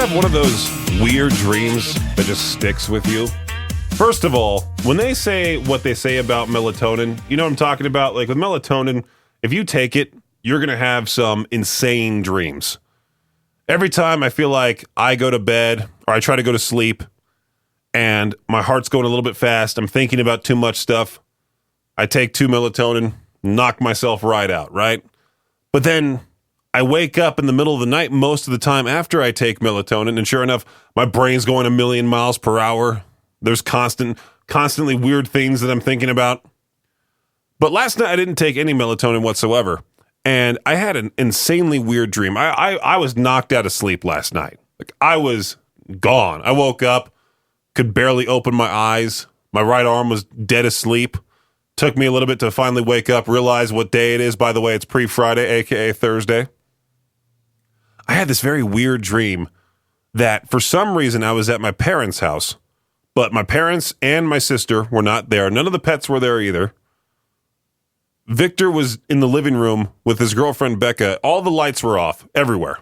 have one of those weird dreams that just sticks with you? First of all, when they say what they say about melatonin, you know what I'm talking about? Like with melatonin, if you take it, you're going to have some insane dreams. Every time I feel like I go to bed or I try to go to sleep and my heart's going a little bit fast, I'm thinking about too much stuff, I take 2 melatonin, knock myself right out, right? But then I wake up in the middle of the night most of the time after I take melatonin, and sure enough, my brain's going a million miles per hour. There's constantly weird things that I'm thinking about. But last night I didn't take any melatonin whatsoever, and I had an insanely weird dream. I was knocked out of sleep last night. Like I was gone. I woke up, could barely open my eyes. My right arm was dead asleep. Took me a little bit to finally wake up, realize what day it is. By the way, it's pre-Friday, aka Thursday. I had this very weird dream that for some reason I was at my parents' house, but my parents and my sister were not there. None of the pets were there either. Victor was in the living room with his girlfriend, Becca. All the lights were off everywhere.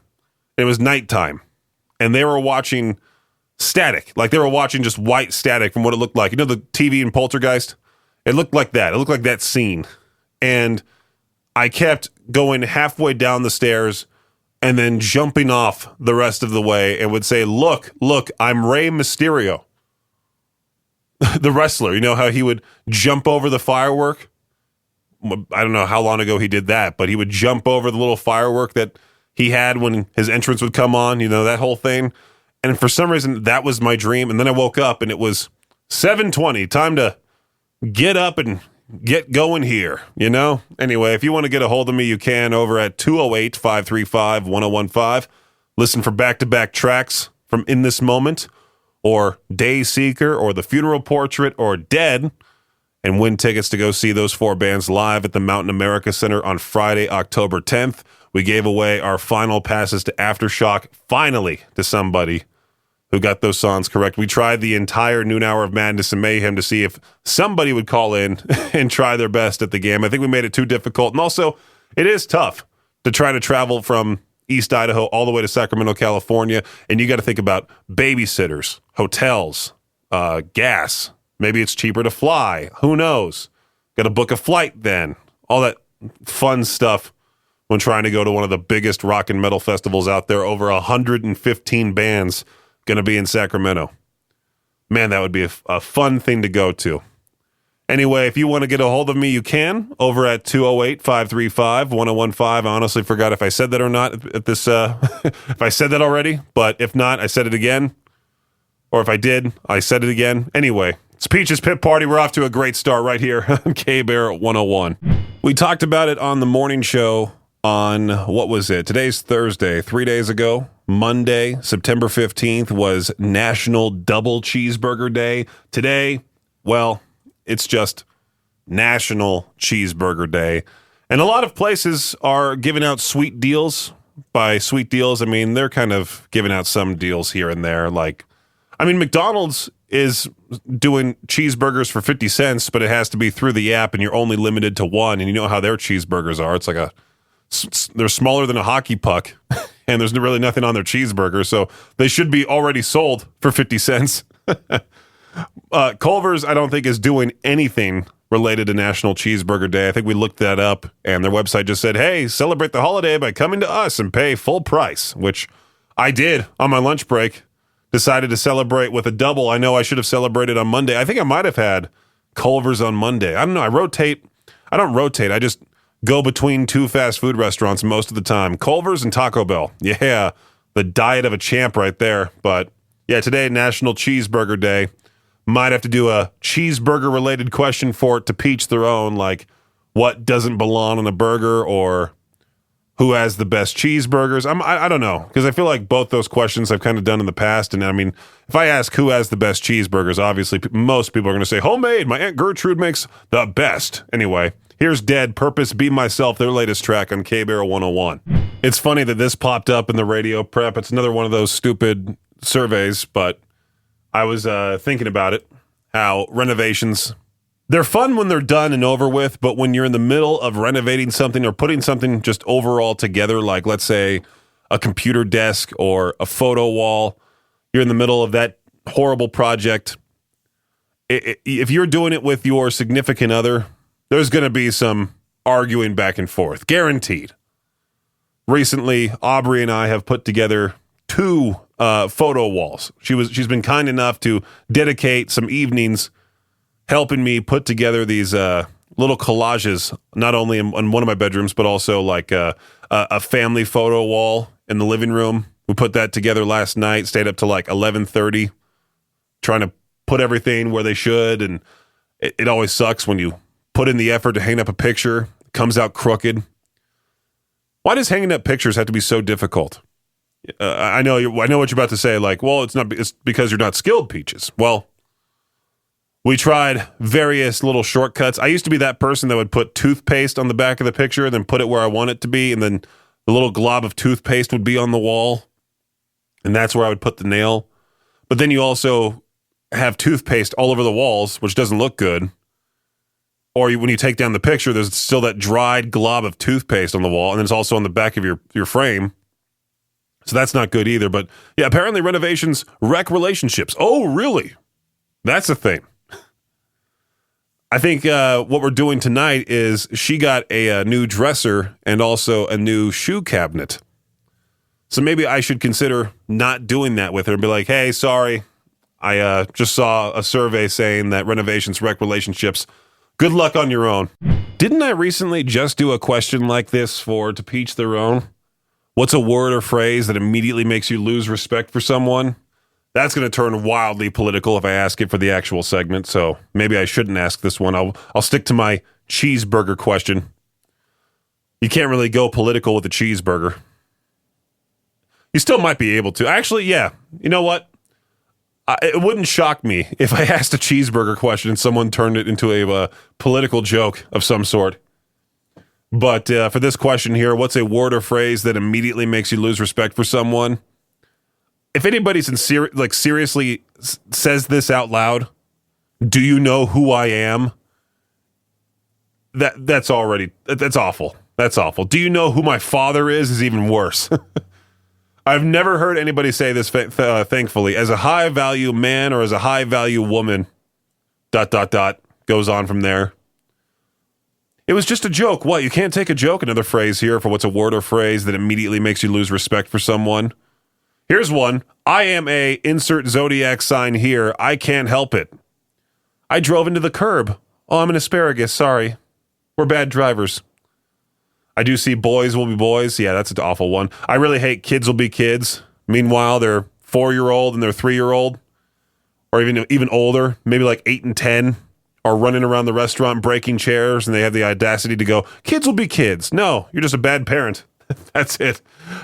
It was nighttime, and they were watching static. Like they were watching just white static from what it looked like. You know the TV in Poltergeist? It looked like that. It looked like that scene. And I kept going halfway down the stairs and then jumping off the rest of the way and would say, look, I'm Rey Mysterio. The wrestler, you know how he would jump over the firework? I don't know how long ago he did that, but he would jump over the little firework that he had when his entrance would come on, you know, that whole thing. And for some reason, that was my dream. And then I woke up and it was 7:20, time to get up and get going here, you know? Anyway, if you want to get a hold of me, you can over at 208-535-1015. Listen for back-to-back tracks from In This Moment or Day Seeker or The Funeral Portrait or Dead and win tickets to go see those 4 bands live at the Mountain America Center on Friday, October 10th. We gave away our final passes to Aftershock, finally, to somebody who got those songs correct. We tried the entire noon hour of madness and mayhem to see if somebody would call in and try their best at the game. I think we made it too difficult. And also, it is tough to try to travel from East Idaho all the way to Sacramento, California. And you got to think about babysitters, hotels, gas. Maybe it's cheaper to fly. Who knows? Got to book a flight then. All that fun stuff when trying to go to one of the biggest rock and metal festivals out there. Over 115 bands going to be in Sacramento. Man, that would be a fun thing to go to. Anyway, if you want to get a hold of me, you can over at 208-535-1015. I honestly forgot if I said that or not at this, if I said that already, but if not, I said it again. Or if I did, I said it again. Anyway, it's Peach's Pit Party. We're off to a great start right here on K-Bear 101. We talked about it on the morning show on, what was it? Today's Thursday, 3 days ago. Monday, September 15th, was National Double Cheeseburger Day. Today, well, it's just National Cheeseburger Day. And a lot of places are giving out sweet deals. By sweet deals, I mean, they're kind of giving out some deals here and there. Like, I mean, McDonald's is doing cheeseburgers for 50 cents, but it has to be through the app, and you're only limited to one. And you know how their cheeseburgers are. It's like they're smaller than a hockey puck. And there's really nothing on their cheeseburger, so they should be already sold for 50 cents. Culver's, I don't think, is doing anything related to National Cheeseburger Day. I think we looked that up, and their website just said, hey, celebrate the holiday by coming to us and pay full price, which I did on my lunch break. Decided to celebrate with a double. I know I should have celebrated on Monday. I think I might have had Culver's on Monday. I don't know. I don't rotate. I just go between 2 fast food restaurants most of the time. Culver's and Taco Bell. Yeah, the diet of a champ right there. But yeah, today, National Cheeseburger Day. Might have to do a cheeseburger-related question for it to Peach their own, like what doesn't belong on a burger or who has the best cheeseburgers. I don't know, because I feel like both those questions I've kind of done in the past. And I mean, if I ask who has the best cheeseburgers, obviously most people are going to say, homemade, my Aunt Gertrude makes the best. Anyway. Here's Dead Purpose, Be Myself, their latest track on K-Bear 101. It's funny that this popped up in the radio prep. It's another one of those stupid surveys, but I was thinking about it, how renovations, they're fun when they're done and over with, but when you're in the middle of renovating something or putting something just overall together, like let's say a computer desk or a photo wall. You're in the middle of that horrible project. If you're doing it with your significant other, there's going to be some arguing back and forth. Guaranteed. Recently, Aubrey and I have put together 2 photo walls. She's been kind enough to dedicate some evenings helping me put together these little collages, not only in one of my bedrooms, but also like a family photo wall in the living room. We put that together last night, stayed up to like 11:30, trying to put everything where they should. And it always sucks when you put in the effort to hang up a picture, it comes out crooked. Why does hanging up pictures have to be so difficult? I know what you're about to say, like, well, it's because you're not skilled, Peaches. Well, we tried various little shortcuts. I used to be that person that would put toothpaste on the back of the picture, then put it where I want it to be, and then the little glob of toothpaste would be on the wall, and that's where I would put the nail. But then you also have toothpaste all over the walls, which doesn't look good. Or when you take down the picture, there's still that dried glob of toothpaste on the wall, and then it's also on the back of your frame. So that's not good either. But yeah, apparently renovations wreck relationships. Oh, really? That's a thing. I think what we're doing tonight is she got a new dresser and also a new shoe cabinet. So maybe I should consider not doing that with her and be like, hey, sorry, I just saw a survey saying that renovations wreck relationships. Good luck on your own. Didn't I recently just do a question like this for To Peach Their Own? What's a word or phrase that immediately makes you lose respect for someone? That's going to turn wildly political if I ask it for the actual segment, so maybe I shouldn't ask this one. I'll stick to my cheeseburger question. You can't really go political with a cheeseburger. You still might be able to. Actually, yeah. You know what? It wouldn't shock me if I asked a cheeseburger question and someone turned it into a political joke of some sort. But for this question here, what's a word or phrase that immediately makes you lose respect for someone? If anybody seriously says this out loud, do you know who I am? That's awful. That's awful. Do you know who my father is even worse. I've never heard anybody say this, thankfully, as a high-value man or as a high-value woman, ... goes on from there. It was just a joke. What, you can't take a joke? Another phrase here for what's a word or phrase that immediately makes you lose respect for someone. Here's one. I am a insert zodiac sign here. I can't help it. I drove into the curb. Oh, I'm an asparagus. Sorry. We're bad drivers. I do see boys will be boys. Yeah, that's an awful one. I really hate kids will be kids. Meanwhile, they're 4-year-old and they're 3-year-old. Or even older, maybe like 8 and 10, are running around the restaurant breaking chairs, and they have the audacity to go, kids will be kids. No, you're just a bad parent. That's it.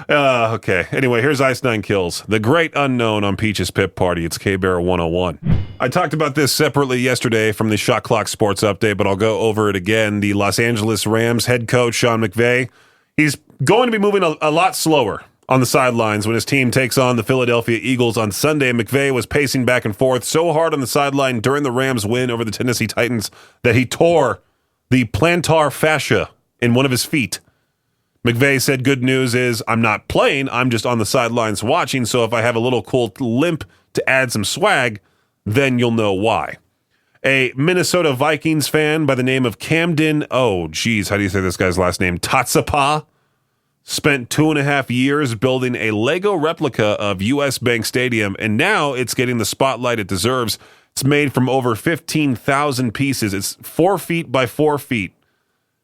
Okay. Anyway, here's Ice Nine Kills. The Great Unknown on Peach's Pip Party. It's K-Bear 101. I talked about this separately yesterday from the Shot Clock Sports Update, but I'll go over it again. The Los Angeles Rams head coach, Sean McVay, he's going to be moving a lot slower on the sidelines when his team takes on the Philadelphia Eagles on Sunday. McVay was pacing back and forth so hard on the sideline during the Rams' win over the Tennessee Titans that he tore the plantar fascia in one of his feet. McVay said, good news is I'm not playing, I'm just on the sidelines watching, so if I have a little cool limp to add some swag, then you'll know why. A Minnesota Vikings fan by the name of Camden, how do you say this guy's last name? Tatsapa, spent 2.5 years building a Lego replica of US Bank Stadium, and now it's getting the spotlight it deserves. It's made from over 15,000 pieces. It's 4 feet by 4 feet.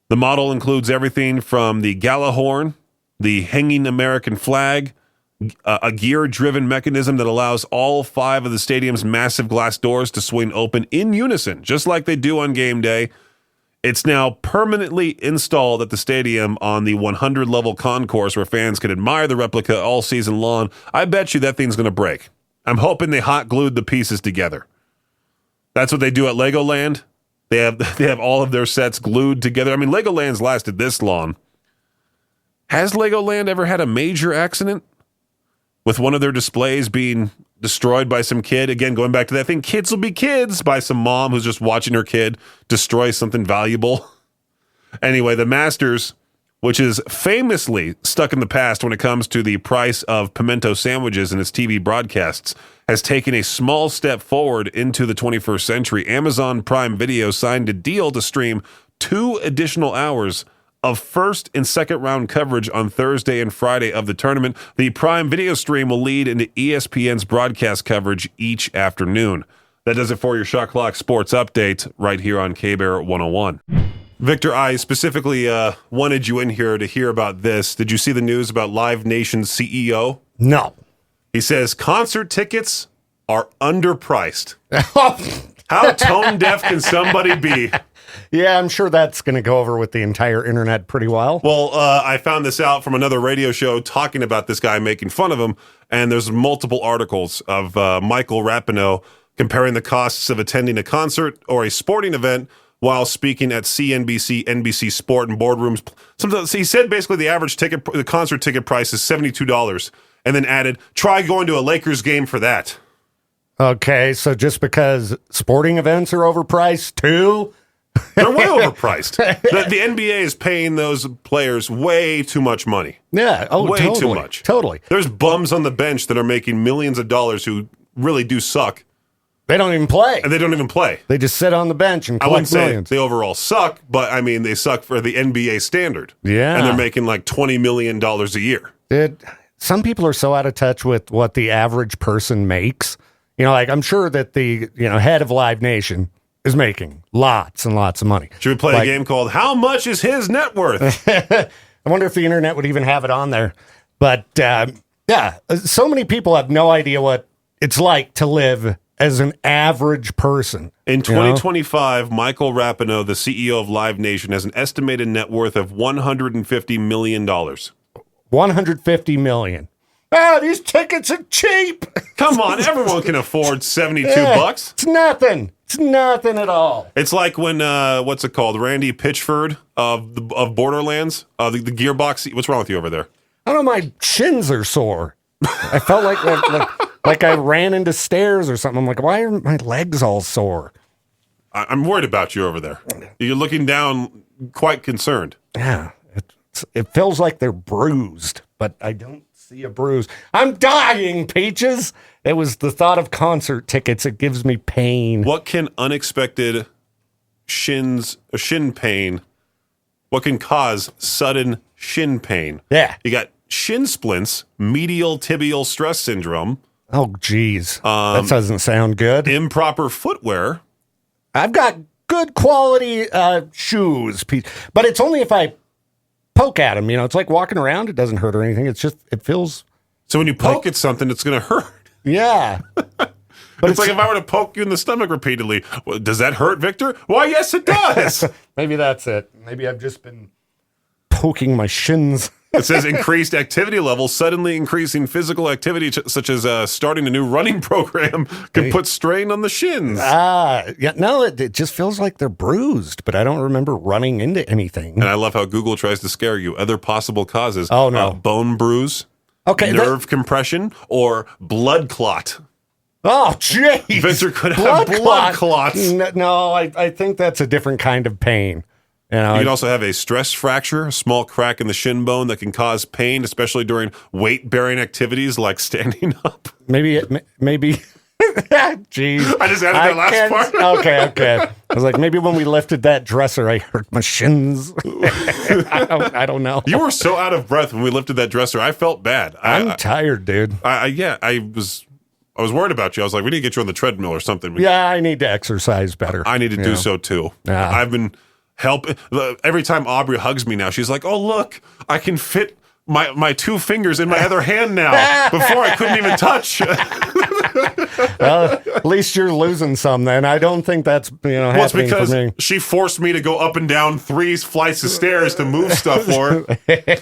The model includes everything from the Gallahorn, the hanging American flag, a gear-driven mechanism that allows all 5 of the stadium's massive glass doors to swing open in unison, just like they do on game day. It's now permanently installed at the stadium on the 100-level concourse where fans can admire the replica all season long. I bet you that thing's going to break. I'm hoping they hot glued the pieces together. That's what they do at Legoland. They have all of their sets glued together. I mean, Legoland's lasted this long. Has Legoland ever had a major accident with one of their displays being destroyed by some kid? Again, going back to that thing, kids will be kids, by some mom who's just watching her kid destroy something valuable. Anyway, the Masters which is famously stuck in the past when it comes to the price of pimento sandwiches in its TV broadcasts, has taken a small step forward into the 21st century. Amazon Prime Video signed a deal to stream 2 additional hours of first and second round coverage on Thursday and Friday of the tournament. The Prime Video stream will lead into ESPN's broadcast coverage each afternoon. That does it for your Shot Clock Sports Update right here on K-Bear 101. Victor, I specifically wanted you in here to hear about this. Did you see the news about Live Nation's CEO? No. He says concert tickets are underpriced. How tone deaf can somebody be? Yeah, I'm sure that's going to go over with the entire internet pretty well. Well, I found this out from another radio show talking about this guy making fun of him, and there's multiple articles of Michael Rapinoe comparing the costs of attending a concert or a sporting event while speaking at CNBC, NBC Sport, and boardrooms. Sometimes he said basically the concert ticket price is $72, and then added, try going to a Lakers game for that. Okay, so just because sporting events are overpriced too? They're way overpriced. The NBA is paying those players way too much money. Yeah, way totally, too much. Totally. There's bums on the bench that are making millions of dollars who really do suck. They don't even play. And they don't even play. They just sit on the bench and I wouldn't collect millions. say they overall suck, but I mean, they suck for the NBA standard. Yeah. And they're making like $20 million a year. Some people are so out of touch with what the average person makes. You know, like I'm sure that the head of Live Nation is making lots and lots of money. Should we play a game called How Much is His Net Worth? I wonder if the internet would even have it on there. But yeah, so many people have no idea what it's like to live as an average person. In 2025, Michael Rapinoe, the CEO of Live Nation, has an estimated net worth of $150 million. $150 million. Ah, these tickets are cheap. Come on, everyone can afford $72 bucks. It's nothing. It's nothing at all. It's like when what's it called? Randy Pitchford of Borderlands, the gearbox. What's wrong with you over there? I don't know. My shins are sore. I felt like I ran into stairs or something. I'm like, why are my legs all sore? I'm worried about you over there. You're looking down, quite concerned. Yeah, it feels like they're bruised, but I don't see a bruise. I'm dying, Peaches. It was the thought of concert tickets. It gives me pain. What can unexpected shin pain, what can cause sudden shin pain? Yeah. You got shin splints, medial tibial stress syndrome. Oh, geez. That doesn't sound good. Improper footwear. I've got good quality shoes, Pete, but it's only if I poke at them. It's like walking around. It doesn't hurt or anything. It's just, it feels. So when you poke at something, it's going to hurt. Yeah. But it's like if I were to poke you in the stomach repeatedly, well, does that hurt, Victor? Why, yes, it does. Maybe that's it. Maybe I've just been poking my shins. It says increased activity levels, suddenly increasing physical activity, such as starting a new running program, can put strain on the shins. Yeah, no, it just feels like they're bruised, but I don't remember running into anything. And I love how Google tries to scare you. Other possible causes. Oh, no. Bone bruise, nerve compression, or blood clot. Oh, jeez. Victor could have blood clots. No, I think that's a different kind of pain. You can also have a stress fracture, a small crack in the shin bone that can cause pain, especially during weight-bearing activities like standing up. Maybe. Jeez. I just added that last part. Okay. I was like, maybe when we lifted that dresser, I hurt my shins. I don't know. You were so out of breath when we lifted that dresser. I felt bad. I'm tired, dude. I was worried about you. I was like, we need to get you on the treadmill or something. Yeah, I need to exercise better. I need to do so too. Yeah. I've been helping. Every time Aubrey hugs me now, she's like, oh, look, I can fit my 2 fingers in my other hand now. Before I couldn't even touch. Well, at least you're losing some then. I don't think that's happening for me. She forced me to go up and down 3 flights of stairs to move stuff for her.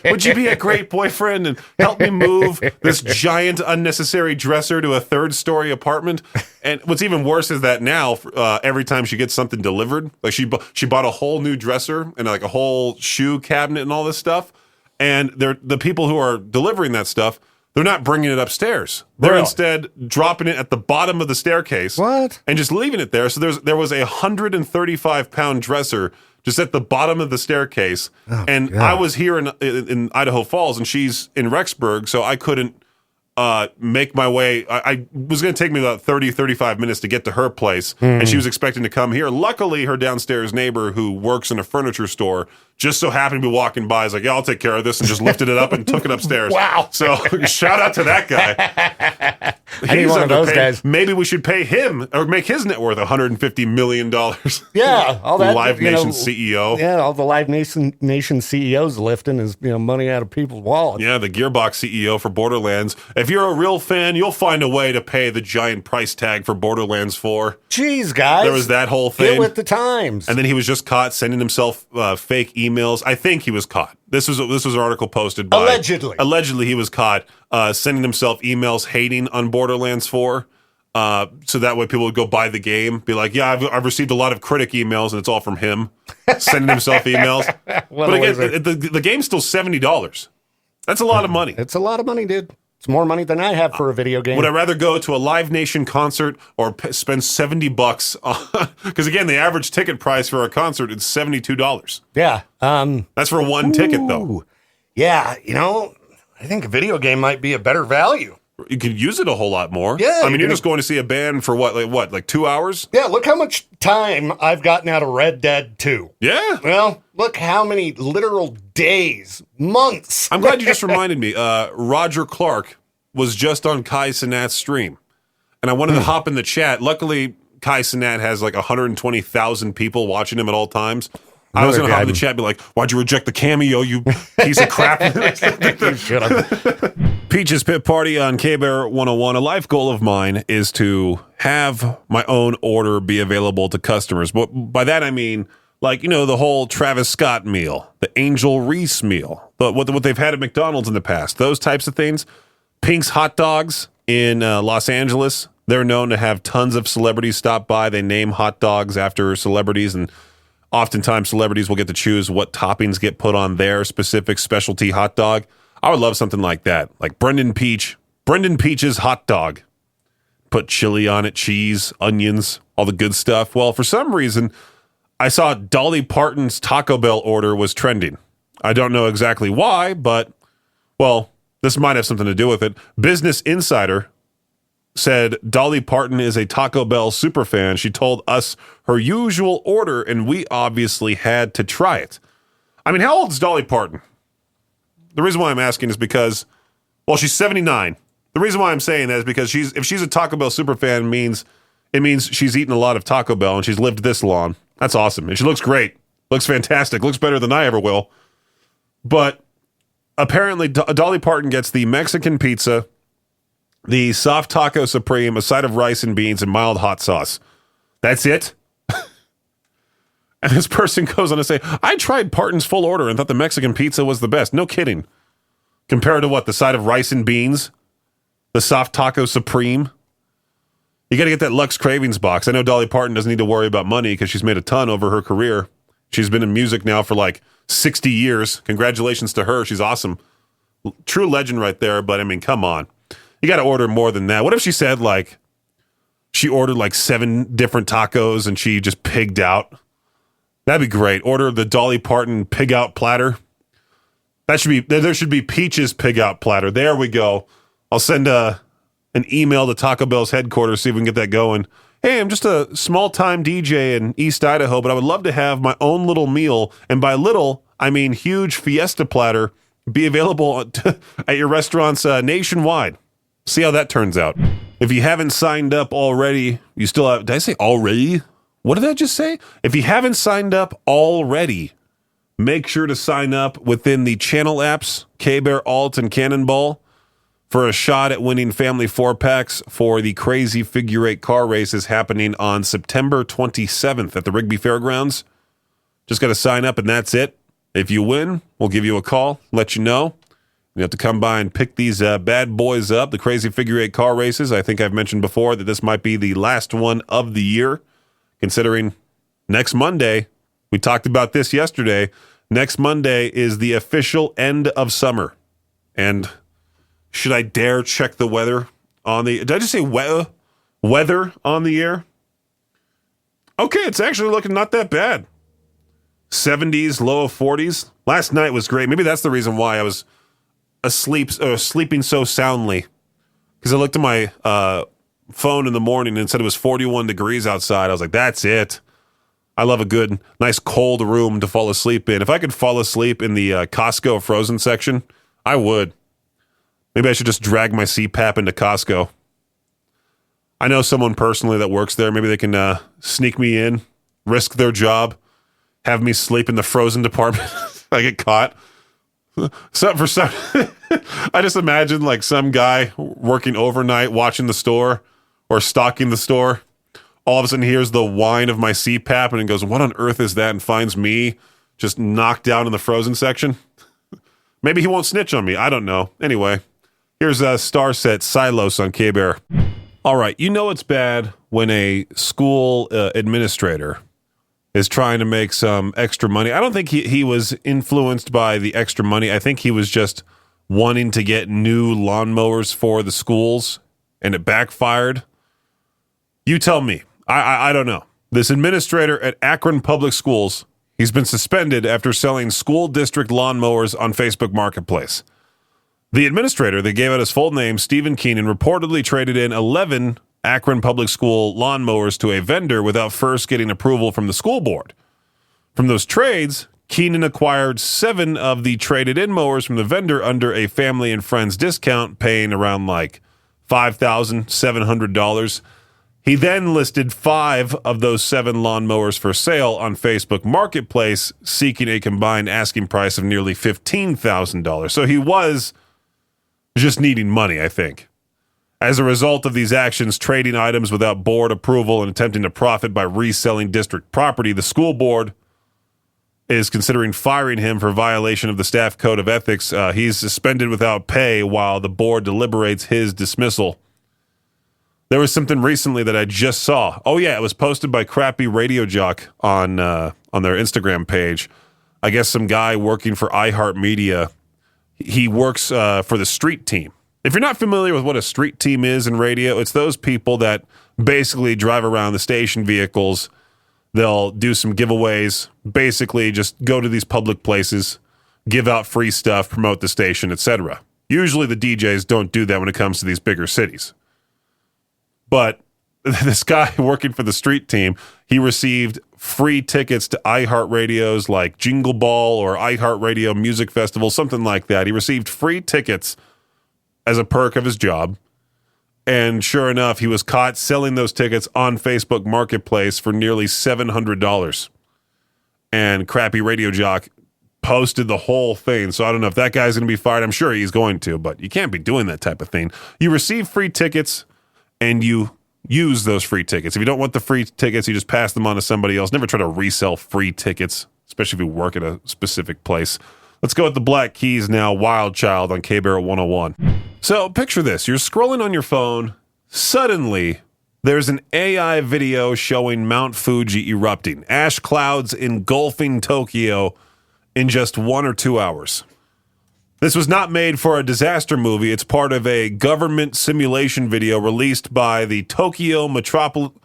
Would you be a great boyfriend and help me move this giant unnecessary dresser to a 3rd-story apartment? And what's even worse is that now, every time she gets something delivered, like she bought a whole new dresser and like a whole shoe cabinet and all this stuff. And the people who are delivering that stuff, they're not bringing it upstairs. They're instead dropping it at the bottom of the staircase. What? And just leaving it there. So there was a 135-pound dresser just at the bottom of the staircase. And God. I was here in Idaho Falls, and she's in Rexburg, so I couldn't make my way. I was going to take me about 35 minutes to get to her place, and she was expecting to come here. Luckily, her downstairs neighbor who works in a furniture store just so happened to be walking by. Is like, yeah, I'll take care of this, and just lifted it up and took it upstairs. Wow. So shout out to that guy. I need one of those guys. Maybe we should pay him or make his net worth $150 million. Yeah, all that Live Nation CEO. Yeah, all the Live Nation CEOs lifting is money out of people's wallets. Yeah, the Gearbox CEO for Borderlands. If you're a real fan, you'll find a way to pay the giant price tag for Borderlands 4. Jeez, guys. There was that whole thing. Get with the times. And then he was just caught sending himself fake emails. I think he was caught. This was an article posted by... Allegedly, he was caught sending himself emails hating on Borderlands 4. So that way people would go buy the game, be like, yeah, I've received a lot of critic emails, and it's all from him sending himself emails. But again, the game's still $70. That's a lot of money. It's a lot of money, dude. It's more money than I have for a video game. Would I rather go to a Live Nation concert or spend $70? Because again, the average ticket price for a concert is $72. Yeah. That's for one ticket, though. Yeah, I think a video game might be a better value. You could use it a whole lot more. Yeah. I mean, you're just going to see a band for like 2 hours? Yeah, look how much time I've gotten out of Red Dead 2. Yeah. Well, look how many literal days, months. I'm glad you just reminded me. Roger Clark was just on Kai Cenat's stream, and I wanted to hop in the chat. Luckily, Kai Cenat has like 120,000 people watching him at all times. I was going to hop in the chat and be like, why'd you reject the cameo, you piece of crap? You should have. Peach's Pit Party on K-Bear 101. A life goal of mine is to have my own order be available to customers. But by that, I mean, like, the whole Travis Scott meal, the Angel Reese meal, but what they've had at McDonald's in the past, those types of things. Pink's Hot Dogs in Los Angeles, they're known to have tons of celebrities stop by. They name hot dogs after celebrities, and oftentimes celebrities will get to choose what toppings get put on their specific specialty hot dog. I would love something like that, like Brendan Peach's hot dog. Put chili on it, cheese, onions, all the good stuff. Well, for some reason, I saw Dolly Parton's Taco Bell order was trending. I don't know exactly why, but, well, this might have something to do with it. Business Insider said Dolly Parton is a Taco Bell superfan. She told us her usual order, and we obviously had to try it. I mean, how old is Dolly Parton? The reason why I'm asking is because, well, she's 79. The reason why I'm saying that is because if she's a Taco Bell superfan, it means she's eaten a lot of Taco Bell and she's lived this long. That's awesome. And she looks great. Looks fantastic. Looks better than I ever will. But apparently, Dolly Parton gets the Mexican pizza, the soft taco supreme, a side of rice and beans, and mild hot sauce. That's it? And this person goes on to say, I tried Parton's full order and thought the Mexican pizza was the best. No kidding. Compared to what? The side of rice and beans? The soft taco supreme? You got to get that Lux Cravings box. I know Dolly Parton doesn't need to worry about money because she's made a ton over her career. She's been in music now for like 60 years. Congratulations to her. She's awesome. True legend right there. But I mean, come on. You got to order more than that. What if she said like, she ordered like 7 different tacos and she just pigged out? That'd be great. Order the Dolly Parton pig out platter. There should be Peach's pig out platter. There we go. I'll send an email to Taco Bell's headquarters, see if we can get that going. Hey, I'm just a small-time DJ in East Idaho, but I would love to have my own little meal, and by little, I mean huge fiesta platter, be available at your restaurants nationwide. See how that turns out. If you haven't signed up already, you still have... Did I say already? What did I just say? If you haven't signed up already, make sure to sign up within the channel apps, K-Bear, Alt, and Cannonball, for a shot at winning family 4-packs for the Crazy Figure 8 car races happening on September 27th at the Rigby Fairgrounds. Just got to sign up, and that's it. If you win, we'll give you a call, let you know. You have to come by and pick these bad boys up, the Crazy Figure 8 car races. I think I've mentioned before that this might be the last one of the year. Considering next Monday, we talked about this yesterday, next Monday is the official end of summer. And should I dare check the weather on the... Did I just say weather on the air? Okay, it's actually looking not that bad. 70s, low of 40s. Last night was great. Maybe that's the reason why I was sleeping so soundly, because I looked at my phone in the morning and it said it was 41 degrees outside. I was like, that's it. I love a good, nice cold room to fall asleep in. If I could fall asleep in the Costco frozen section, I would. Maybe I should just drag my CPAP into Costco. I know someone personally that works there. Maybe they can sneak me in, risk their job, have me sleep in the frozen department if I get caught. I just imagine like some guy working overnight, watching the store or stocking the store. All of a sudden hears the whine of my CPAP and it goes, what on earth is that? And finds me just knocked down in the frozen section. Maybe he won't snitch on me. I don't know. Anyway, here's Starset Silos on K-Bear. All right, you know it's bad when a school administrator is trying to make some extra money. I don't think he was influenced by the extra money. I think he was just wanting to get new lawnmowers for the schools, and it backfired. You tell me. I don't know. This administrator at Akron Public Schools, he's been suspended after selling school district lawnmowers on Facebook Marketplace. The administrator, that gave out his full name, Stephen Keenan, reportedly traded in 11 Akron Public School lawnmowers to a vendor without first getting approval from the school board. From those trades, Keenan acquired 7 of the traded-in mowers from the vendor under a family and friends discount, paying around like $5,700. He then listed 5 of those 7 lawnmowers for sale on Facebook Marketplace, seeking a combined asking price of nearly $15,000. So he was just needing money, I think. As a result of these actions, trading items without board approval and attempting to profit by reselling district property, the school board is considering firing him for violation of the staff code of ethics. He's suspended without pay while the board deliberates his dismissal. There was something recently that I just saw. Oh yeah, it was posted by Crappy Radio Jock on their Instagram page. I guess some guy working for iHeartMedia. He works for the street team. If you're not familiar with what a street team is in radio, it's those people that basically drive around the station vehicles. They'll do some giveaways, basically just go to these public places, give out free stuff, promote the station, etc. Usually the DJs don't do that when it comes to these bigger cities. But this guy working for the street team, he received free tickets to iHeartRadio's like Jingle Ball or iHeartRadio Music Festival, something like that. He received free tickets as a perk of his job. And sure enough, he was caught selling those tickets on Facebook Marketplace for nearly $700. And Crappy Radio Jock posted the whole thing. So I don't know if that guy's going to be fired. I'm sure he's going to, but you can't be doing that type of thing. You receive free tickets and you use those free tickets. If you don't want the free tickets, you just pass them on to somebody else. Never try to resell free tickets, especially if you work at a specific place. Let's go with the Black Keys now. Wild Child on K-Bear 101. So picture this. You're scrolling on your phone. Suddenly, there's an AI video showing Mount Fuji erupting. Ash clouds engulfing Tokyo in just 1 or 2 hours. This was not made for a disaster movie. It's part of a government simulation video released by the Tokyo Metropolitan...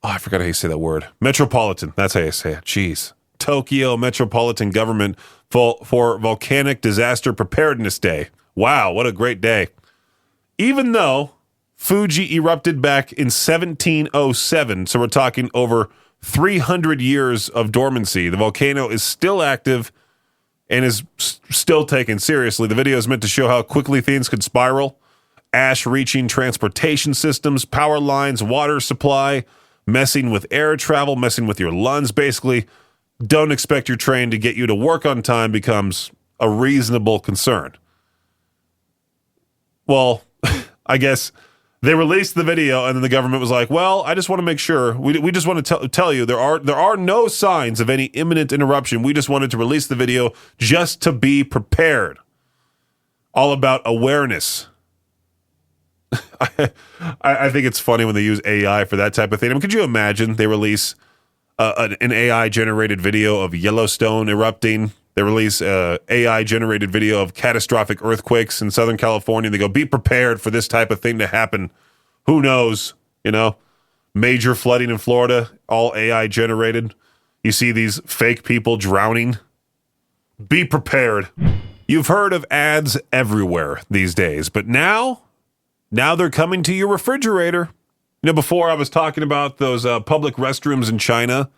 Oh, I forgot how you say that word. Metropolitan. That's how you say it. Jeez. Tokyo Metropolitan Government for Volcanic Disaster Preparedness Day. Wow, what a great day. Even though Fuji erupted back in 1707, so we're talking over 300 years of dormancy, the volcano is still active and is still taken seriously. The video is meant to show how quickly things could spiral. Ash reaching transportation systems, power lines, water supply, messing with air travel, messing with your lungs. Basically, don't expect your train to get you to work on time becomes a reasonable concern. Well, I guess they released the video and then the government was like, well, I just want to make sure. We just want to tell you there are no signs of any imminent interruption. We just wanted to release the video just to be prepared. All about awareness. I think it's funny when they use AI for that type of thing. I mean, could you imagine they release an AI-generated video of Yellowstone erupting? They release AI-generated video of catastrophic earthquakes in Southern California. They go, be prepared for this type of thing to happen. Who knows? You know, major flooding in Florida, all AI-generated. You see these fake people drowning. Be prepared. You've heard of ads everywhere these days, but now they're coming to your refrigerator. Before I was talking about those public restrooms in China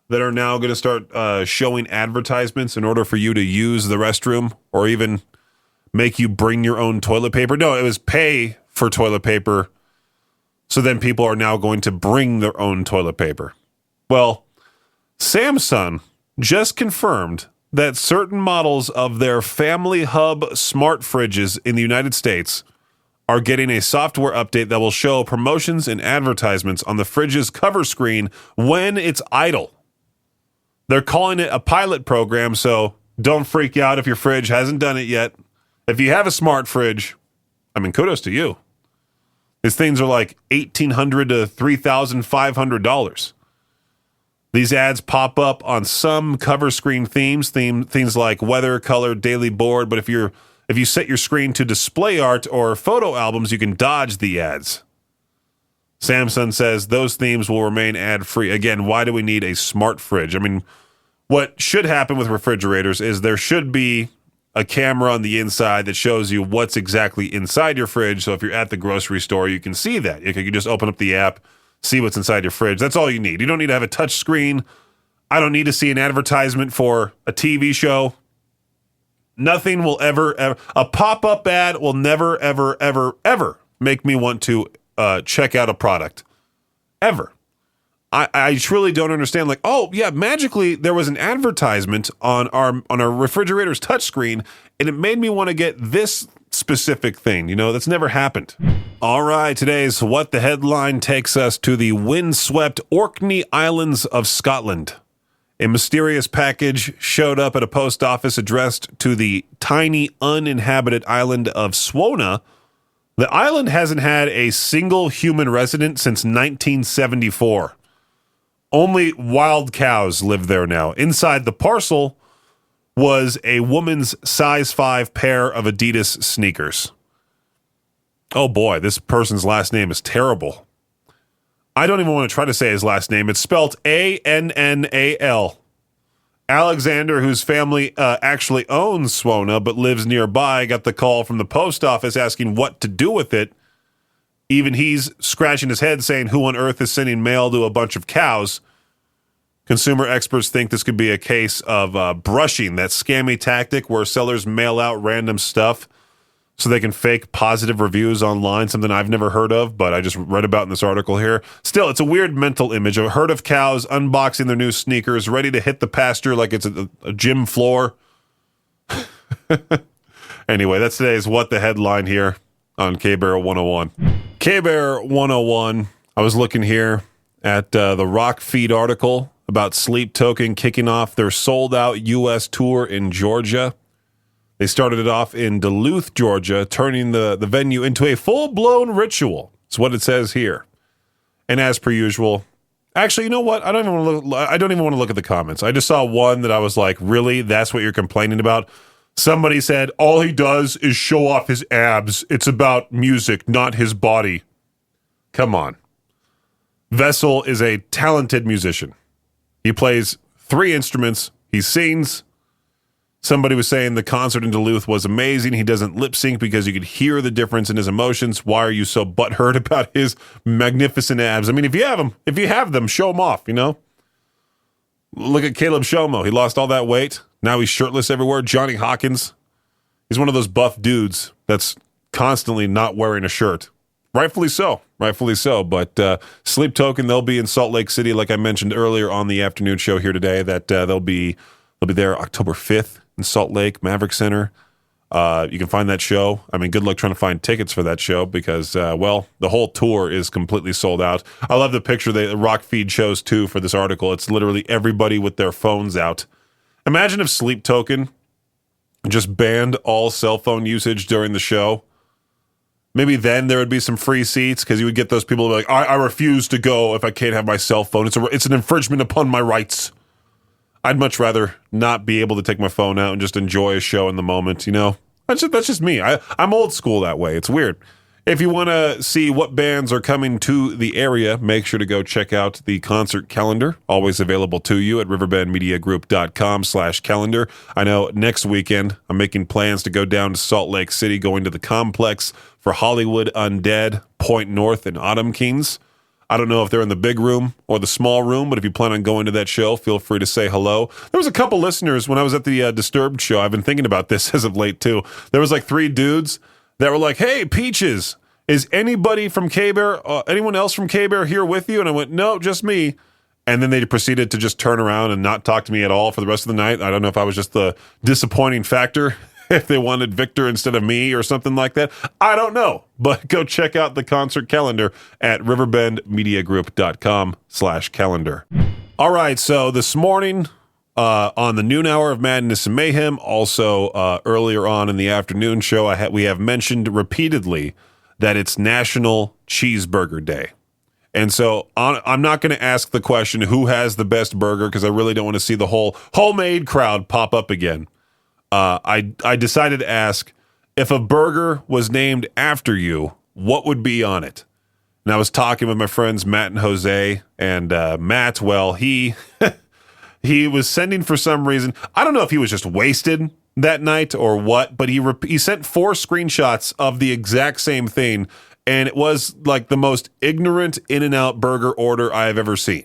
that are now going to start showing advertisements in order for you to use the restroom or even make you bring your own toilet paper. No, it was pay for toilet paper. So then people are now going to bring their own toilet paper. Well, Samsung just confirmed that certain models of their Family Hub smart fridges in the United States are getting a software update that will show promotions and advertisements on the fridge's cover screen when it's idle. They're calling it a pilot program, so don't freak out if your fridge hasn't done it yet. If you have a smart fridge, kudos to you. These things are like $1,800 to $3,500. These ads pop up on some cover screen things like weather, color, daily board. But if you set your screen to display art or photo albums, you can dodge the ads. Samsung says those themes will remain ad-free. Again, why do we need a smart fridge? What should happen with refrigerators is there should be a camera on the inside that shows you what's exactly inside your fridge. So if you're at the grocery store, you can see that. You can just open up the app, see what's inside your fridge. That's all you need. You don't need to have a touch screen. I don't need to see an advertisement for a TV show. Nothing will ever a pop-up ad will never, ever, ever, ever make me want to check out a product. Ever. I truly don't understand. Like, oh yeah, magically there was an advertisement on our refrigerator's touchscreen, and it made me want to get this specific thing. That's never happened. All right, today's What the Headline takes us to the windswept Orkney Islands of Scotland. A mysterious package showed up at a post office addressed to the tiny uninhabited island of Swona. The island hasn't had a single human resident since 1974. Only wild cows live there now. Inside the parcel was a woman's size 5 pair of Adidas sneakers. Oh boy, this person's last name is terrible. I don't even want to try to say his last name. It's spelled Annal. Alexander, whose family actually owns Swona but lives nearby, got the call from the post office asking what to do with it. Even he's scratching his head saying, who on earth is sending mail to a bunch of cows? Consumer experts think this could be a case of brushing, that scammy tactic where sellers mail out random stuff so they can fake positive reviews online, something I've never heard of, but I just read about in this article here. Still, it's a weird mental image. A herd of cows unboxing their new sneakers, ready to hit the pasture like it's a gym floor. Anyway, that's today's What the Headline here on K-Bear 101. K-Bear 101, I was looking here at the Rock Feed article about Sleep Token kicking off their sold-out U.S. tour in Georgia. They started it off in Duluth, Georgia, turning the venue into a full-blown ritual. That's what it says here. And as per usual, actually, you know what? I don't even want to look at the comments. I just saw one that I was like, really? That's what you're complaining about? Somebody said, all he does is show off his abs. It's about music, not his body. Come on. Vessel is a talented musician. He plays 3 instruments. He sings. Somebody was saying the concert in Duluth was amazing. He doesn't lip sync because you could hear the difference in his emotions. Why are you so butthurt about his magnificent abs? If you have them, show them off, Look at Caleb Shomo. He lost all that weight. Now he's shirtless everywhere. Johnny Hawkins. He's one of those buff dudes that's constantly not wearing a shirt. Rightfully so. But Sleep Token, they'll be in Salt Lake City, like I mentioned earlier on the afternoon show here today, that they'll be there October 5th in Salt Lake, Maverick Center. You can find that show. Good luck trying to find tickets for that show because, the whole tour is completely sold out. I love the picture the Rock Feed chose, too, for this article. It's literally everybody with their phones out. Imagine if Sleep Token just banned all cell phone usage during the show. Maybe then there would be some free seats because you would get those people who are like, I refuse to go if I can't have my cell phone. It's an infringement upon my rights. I'd much rather not be able to take my phone out and just enjoy a show in the moment, That's just me. I'm old school that way. It's weird. If you want to see what bands are coming to the area, make sure to go check out the concert calendar, always available to you at riverbendmediagroup.com/calendar. I know next weekend I'm making plans to go down to Salt Lake City, going to the Complex for Hollywood Undead, Point North, and Autumn Kings. I don't know if they're in the big room or the small room, but if you plan on going to that show, feel free to say hello. There was a couple listeners when I was at the Disturbed show. I've been thinking about this as of late, too. There was like 3 dudes that were like, "Hey, Peaches, is anybody from K-Bear, anyone else from K-Bear here with you?" And I went, "No, just me." And then they proceeded to just turn around and not talk to me at all for the rest of the night. I don't know if I was just the disappointing factor, if they wanted Victor instead of me or something like that. I don't know. But go check out the concert calendar at riverbendmediagroup.com/calendar. All right, so this morning on the noon hour of Madness and Mayhem, also earlier on in the afternoon show, we have mentioned repeatedly that it's National Cheeseburger Day. And so I'm not going to ask the question, who has the best burger, because I really don't want to see the whole homemade crowd pop up again. I decided to ask, if a burger was named after you, what would be on it? And I was talking with my friends Matt and Jose, and Matt, well, he was sending for some reason. I don't know if he was just wasted that night or what, but he sent 4 screenshots of the exact same thing, and it was like the most ignorant In-N-Out burger order I have ever seen.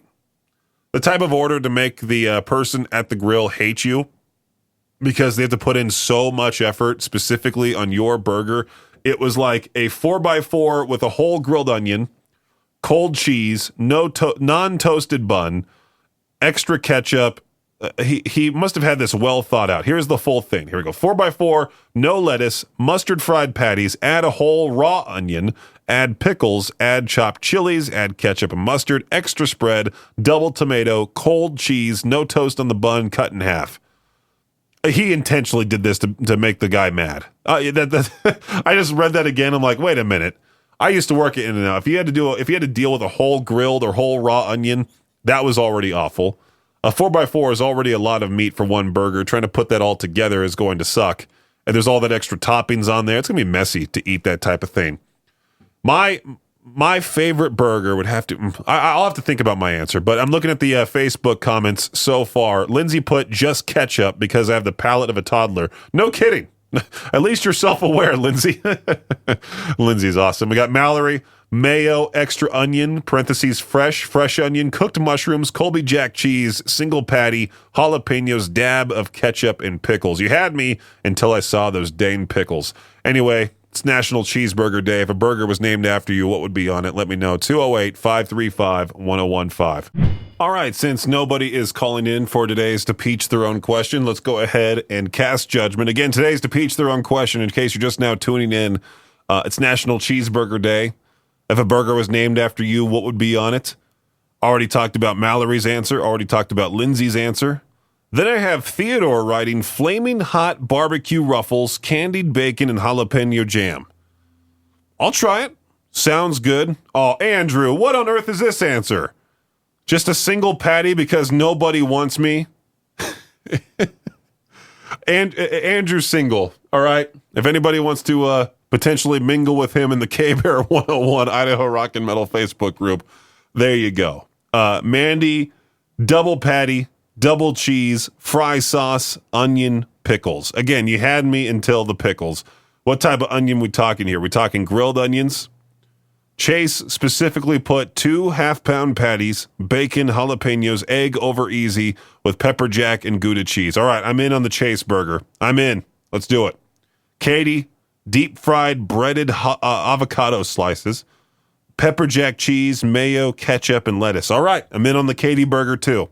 The type of order to make the person at the grill hate you because they have to put in so much effort specifically on your burger. It was like a 4x4 with a whole grilled onion, cold cheese, non-toasted bun, extra ketchup. He must have had this well thought out. Here's the full thing. Here we go. 4x4, no lettuce, mustard fried patties, add a whole raw onion, add pickles, add chopped chilies, add ketchup and mustard, extra spread, double tomato, cold cheese, no toast on the bun, cut in half. He intentionally did this to make the guy mad. I just read that again. I'm like, wait a minute. I used to work at In-N-Out. If you had to deal with a whole grilled or whole raw onion, that was already awful. A 4x4 is already a lot of meat for one burger. Trying to put that all together is going to suck. And there's all that extra toppings on there. It's going to be messy to eat that type of thing. My favorite burger would have to... I'll have to think about my answer, but I'm looking at the Facebook comments so far. Lindsay put just ketchup because I have the palate of a toddler. No kidding. At least you're self-aware, Lindsay. Lindsay's awesome. We got Mallory... mayo, extra onion, parentheses, fresh onion, cooked mushrooms, Colby Jack cheese, single patty, jalapenos, dab of ketchup, and pickles. You had me until I saw those dang pickles. Anyway, it's National Cheeseburger Day. If a burger was named after you, what would be on it? Let me know. 208-535-1015. All right, since nobody is calling in for today's To Peach Their Own Question, let's go ahead and cast judgment. Again, today's To Peach Their Own Question, in case you're just now tuning in, it's National Cheeseburger Day. If a burger was named after you, what would be on it? Already talked about Mallory's answer. Already talked about Lindsay's answer. Then I have Theodore writing flaming hot barbecue ruffles, candied bacon, and jalapeno jam. I'll try it. Sounds good. Oh, Andrew, what on earth is this answer? Just a single patty because nobody wants me? And Andrew's single, all right? If anybody wants to potentially mingle with him in the K-Bear 101 Idaho Rock and Metal Facebook group, there you go. Mandy, double patty, double cheese, fry sauce, onion, pickles. Again, you had me until the pickles. What type of onion we talking here? We talking grilled onions? Chase specifically put 2 half-pound patties, bacon, jalapenos, egg over easy with pepper jack and Gouda cheese. All right, I'm in on the Chase burger. I'm in. Let's do it. Katie, deep-fried breaded avocado slices, pepper jack cheese, mayo, ketchup, and lettuce. All right, I'm in on the Katie burger too.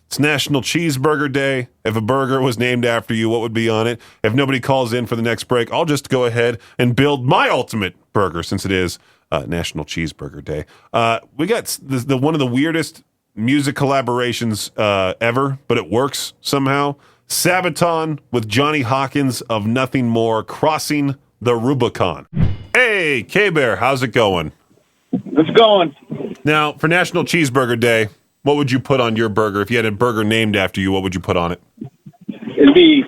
It's National Cheeseburger Day. If a burger was named after you, what would be on it? If nobody calls in for the next break, I'll just go ahead and build my ultimate burger since it is National Cheeseburger Day. We got the one of the weirdest music collaborations ever, but it works somehow. Sabaton with Johnny Hawkins of Nothing More, Crossing the Rubicon. Hey, K-Bear, how's it going? It's going. Now, for National Cheeseburger Day, what would you put on your burger? If you had a burger named after you, what would you put on it? It'd be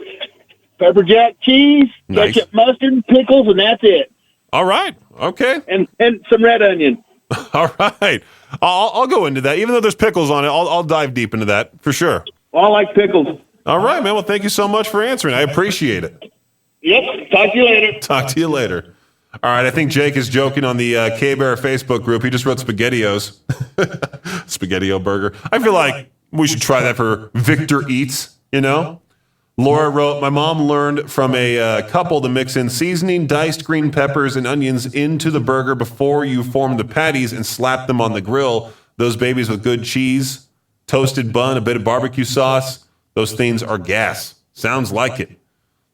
pepper jack cheese, Nice. ketchup, mustard, pickles, and that's it. All right. Okay. And some red onion. All right. I'll go into that. Even though there's pickles on it, I'll dive deep into that for sure. I like pickles. All right, man. Well, thank you so much for answering. I appreciate it. Yep. Talk to you later. Talk to you later. All right. I think Jake is joking on the K-Bear Facebook group. He just wrote SpaghettiOs. Spaghetti-O burger. I feel like we should try that for Victor Eats, you know? Laura wrote, my mom learned from a couple to mix in seasoning, diced green peppers, and onions into the burger before you form the patties and slap them on the grill. Those babies with good cheese, toasted bun, a bit of barbecue sauce, those things are gas. Sounds like it.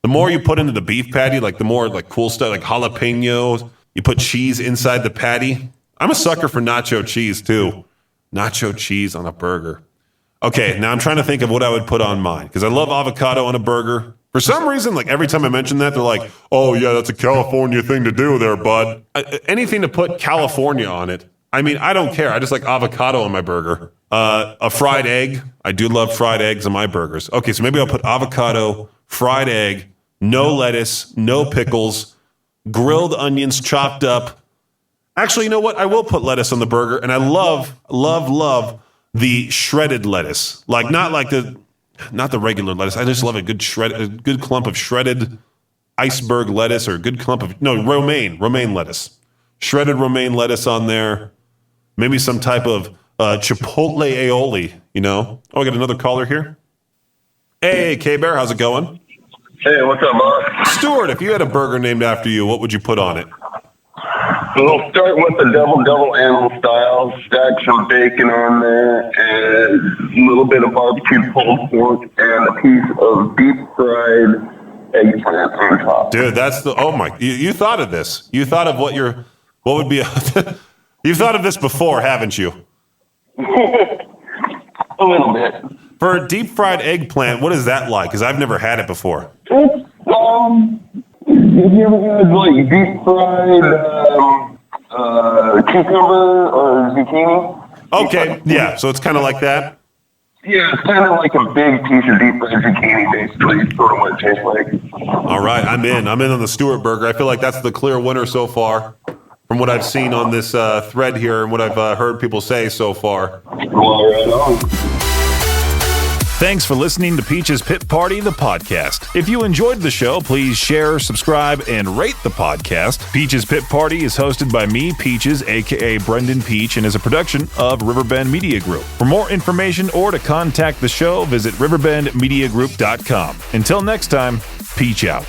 The more you put into the beef patty, like the more like cool stuff, like jalapenos, you put cheese inside the patty. I'm a sucker for nacho cheese too. Nacho cheese on a burger. Okay, now I'm trying to think of what I would put on mine because I love avocado on a burger. For some reason, like every time I mention that, they're like, oh, yeah, that's a California thing to do there, bud. Anything to put California on it. I mean, I don't care. I just like avocado on my burger. A fried egg. I do love fried eggs on my burgers. Okay, so maybe I'll put avocado, fried egg, no lettuce, no pickles, grilled onions chopped up. Actually, you know what? I will put lettuce on the burger, and I love the shredded lettuce, like not the regular lettuce. I just love a good clump of shredded iceberg lettuce or a good clump of romaine lettuce, shredded romaine lettuce on there. Maybe some type of chipotle aioli. You know. Oh, I got another caller here. Hey, K-Bear, how's it going? Hey, what's up, Mark? Stuart, if you had a burger named after you, what would you put on it? We'll start with the double animal style, stack some bacon on there, and a little bit of barbecued pulled pork, and a piece of deep fried eggplant on top. Dude, that's you thought of this. You thought of what would be, you've thought of this before, haven't you? A little bit. For a deep fried eggplant, what is that like? Because I've never had it before. It's, have you ever had, like, deep fried cucumber or zucchini? Okay, yeah, so it's kind of like that? Yeah, it's kind of like a big piece of deep fried zucchini, basically, sort of what it tastes like. All right, I'm in on the Stewart burger. I feel like that's the clear winner so far from what I've seen on this thread here and what I've heard people say so far. Well, right on. Thanks for listening to Peach's Pit Party, the podcast. If you enjoyed the show, please share, subscribe, and rate the podcast. Peach's Pit Party is hosted by me, Peaches, a.k.a. Brendan Peach, and is a production of Riverbend Media Group. For more information or to contact the show, visit riverbendmediagroup.com. Until next time, Peach out.